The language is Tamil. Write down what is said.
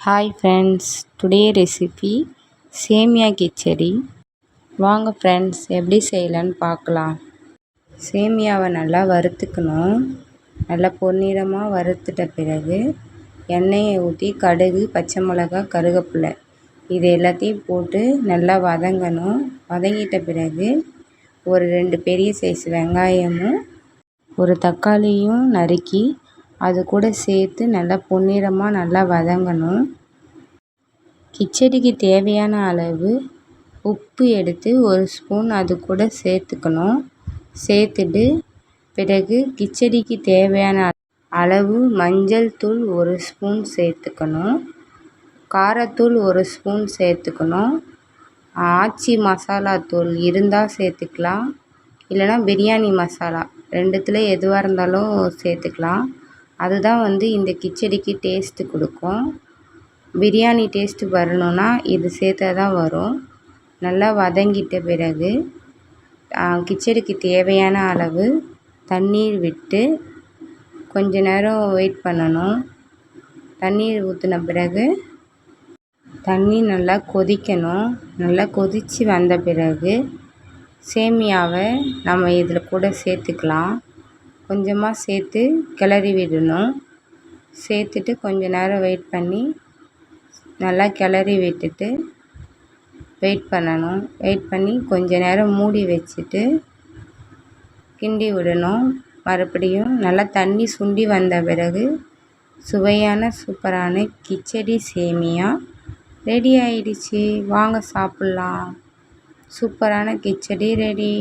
ஹாய் ஃப்ரெண்ட்ஸ், டுடே ரெசிபி சேமியா கிச்சடி. வாங்க ஃப்ரெண்ட்ஸ், எப்படி செய்யலான்னு பார்க்கலாம். சேமியாவை நல்லா வறுத்துக்கணும். நல்லா பொன்னிறமாக வறுத்துட்ட பிறகு எண்ணெயை ஊற்றி கடுகு, பச்சை மிளகாய், கருவேப்பிலை இது எல்லாத்தையும் போட்டு நல்லா வதங்கணும். வதங்கிட்ட பிறகு ஒரு 2 பெரிய சைஸ் வெங்காயமும் ஒரு தக்காளியும் நறுக்கி அது கூட சேர்த்து நல்லா பொன்னிறமாக நல்லா வதங்கணும். கிச்சடிக்கு தேவையான அளவு உப்பு எடுத்து 1 ஸ்பூன் அது கூட சேர்த்துக்கணும். சேர்த்துட்டு பிறகு கிச்சடிக்கு தேவையான அளவு மஞ்சள் தூள் 1 ஸ்பூன் சேர்த்துக்கணும். காரத்தூள் 1 ஸ்பூன் சேர்த்துக்கணும். ஆச்சி மசாலா தூள் இருந்தால் சேர்த்துக்கலாம், இல்லைனா பிரியாணி மசாலா 2த்தில் எதுவாக இருந்தாலும் சேர்த்துக்கலாம். அதுதான் இந்த கிச்சடிக்கு டேஸ்ட்டு கொடுக்கும். பிரியாணி டேஸ்ட்டு வரணுன்னா இது சேர்த்தா தான் வரும். நல்லா வதங்கிட்ட பிறகு கிச்சடிக்கு தேவையான அளவு தண்ணீர் விட்டு கொஞ்ச நேரம் வெயிட் பண்ணணும். தண்ணீர் ஊற்றின பிறகு தண்ணி நல்லா கொதிக்கணும். நல்லா கொதித்து வந்த பிறகு சேமியாவை நம்ம இதில் கூட சேர்த்துக்கலாம். கொஞ்சமாக சேர்த்து கிளறி விடணும். சேர்த்துட்டு கொஞ்ச நேரம் வெயிட் பண்ணி நல்லா கிளறி விட்டுட்டு வெயிட் பண்ணணும். வெயிட் பண்ணி கொஞ்ச நேரம் மூடி வச்சுட்டு கிண்டி விடணும். மறுபடியும் நல்லா தண்ணி சுண்டி வந்த பிறகு சுவையான சூப்பரான கிச்சடி சேமியா ரெடி ஆயிடுச்சு. வாங்க சாப்பிட்லாம். சூப்பரான கிச்சடி ரெடி.